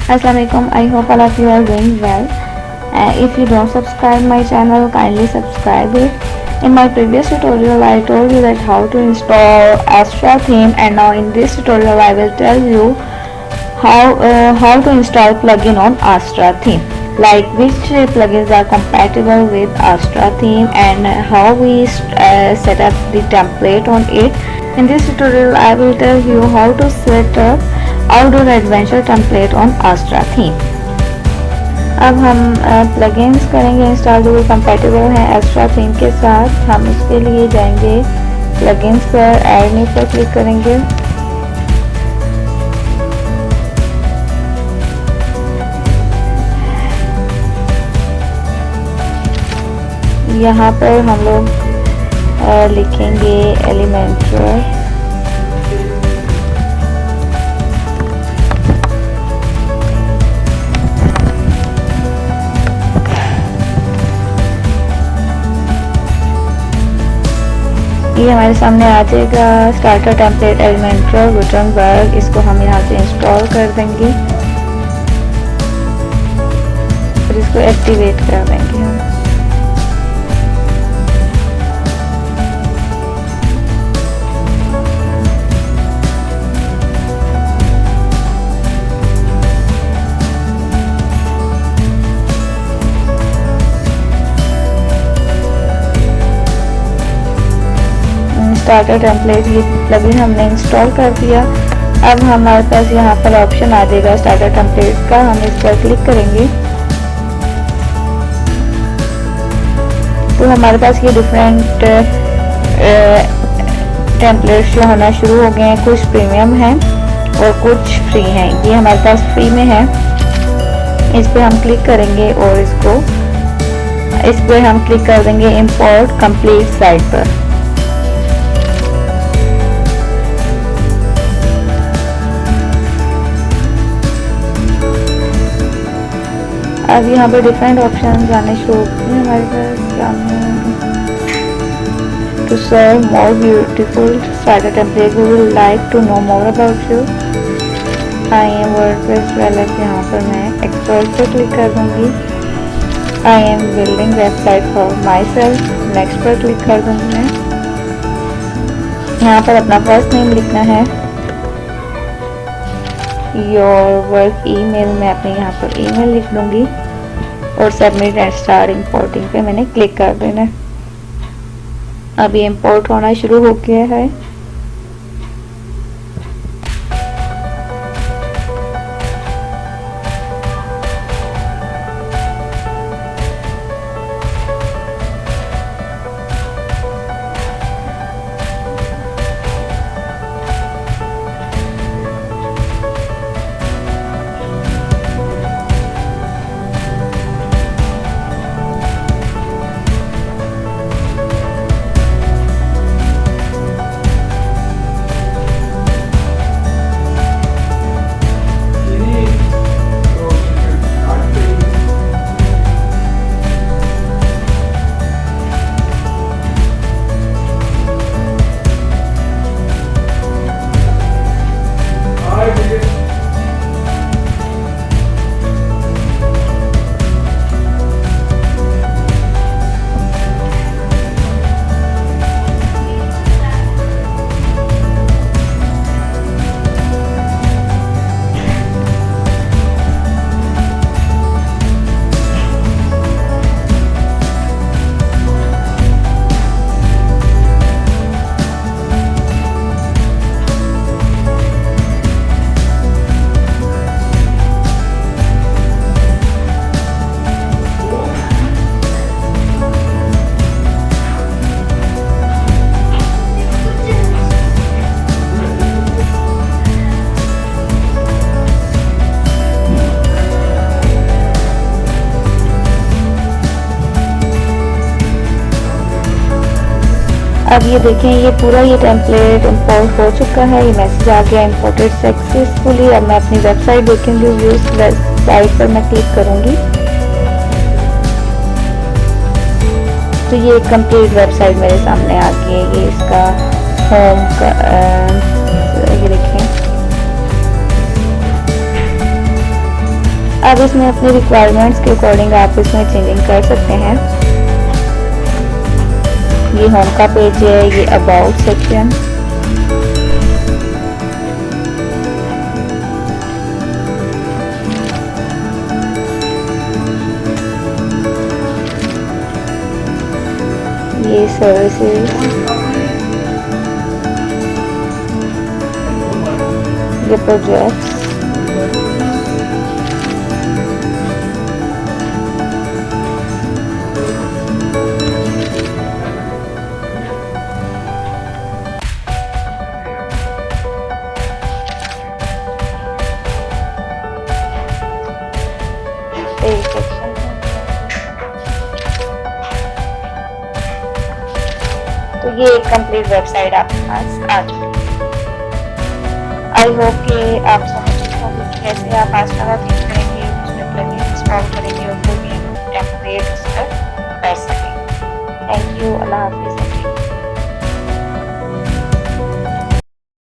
Assalamualaikum. I hope all of you are doing well. If you don't subscribe my channel, kindly subscribe it. In my previous tutorial, I told you that how to install Astra theme, and now in this tutorial, I will tell you how to install plugin on Astra theme. Like which plugins are compatible with Astra theme and how we set up the template on it. In this tutorial, I will tell you how to set up outdoor adventure template on Astra theme. अब हम plugins करेंगे install जो compatible हैं extra theme के साथ। हम उसके लिए जाएंगे प्लगइन्स पर, ऐड न्यू पर क्लिक करेंगे। यहाँ पर हम लोग लिखेंगे एलिमेंटर। ये हमारे सामने आ जाएगा स्टार्टर टेम्पलेट एलिमेंटर गुटनबर्ग। इसको हम यहाँ से इंस्टॉल कर देंगे और इसको एक्टिवेट कर देंगे हम। स्टार्टर टेम्पलेट ये प्लगइन हमने इंस्टॉल कर दिया। अब हमारे पास यहाँ पर ऑप्शन आ जाएगा स्टार्टर टेम्पलेट का, हम इस पर क्लिक करेंगे तो हमारे पास ये डिफरेंट टेम्पलेट्स जो होना शुरू हो गए हैं। कुछ प्रीमियम हैं और कुछ फ्री हैं। ये हमारे पास फ्री में है, इस पर हम क्लिक करेंगे और इस पर हम क्लिक कर देंगे इंपोर्ट कंप्लीट साइट पर। अब यहाँ पर डिफरेंट ऑप्शन आने शुरू होते हैं हमारे पास सामने। To serve more beautiful starter template, we will like to know more about you. I am WordPress developer, यहाँ पर मैं एक्सपर्ट पर क्लिक कर दूँगी। I am building website for myself, next पर क्लिक कर दूँगी मैं। यहाँ पर अपना फर्स्ट नेम लिखना है। योर वर्क ईमेल, मैं अपने यहाँ पर ईमेल लिख दूंगी और सबमिट एंड स्टार्ट इंपोर्टिंग पे मैंने क्लिक कर देना है। अब ये इंपोर्ट होना शुरू हो गया है। अब ये देखें, ये पूरा ये टेम्पलेट इंपोर्ट हो चुका है। ये मैसेज आ गया इंपोर्टेड सक्सेसफुली। अब मैं अपनी वेबसाइट देखेंगी, व्यूज साइट पर मैं क्लिक करूंगी तो ये कंप्लीट वेबसाइट मेरे सामने आ गई है। ये इसका होम का ये देखें, अब इसमें अपनी रिक्वायरमेंट्स के अकॉर्डिंग आप इसमें चेंजिंग कर सकते हैं। ये होम का पेज है, ये अबाउट सेक्शन, ये सर्विसेज, ये प्रोजेक्ट्स, तो ये एक कंप्लीट वेबसाइट आपके पास आ चुकी है। आई होप कि आप समझ चुके होंगे कि कैसे आप आस्ट्रा का थीम करेंगे, उसमें प्लगइन इंस्टॉल करेंगे और कोई भी टेम्पलेट उस पर कर सकेंगे। थैंक यू, अल्लाह हाफिज़।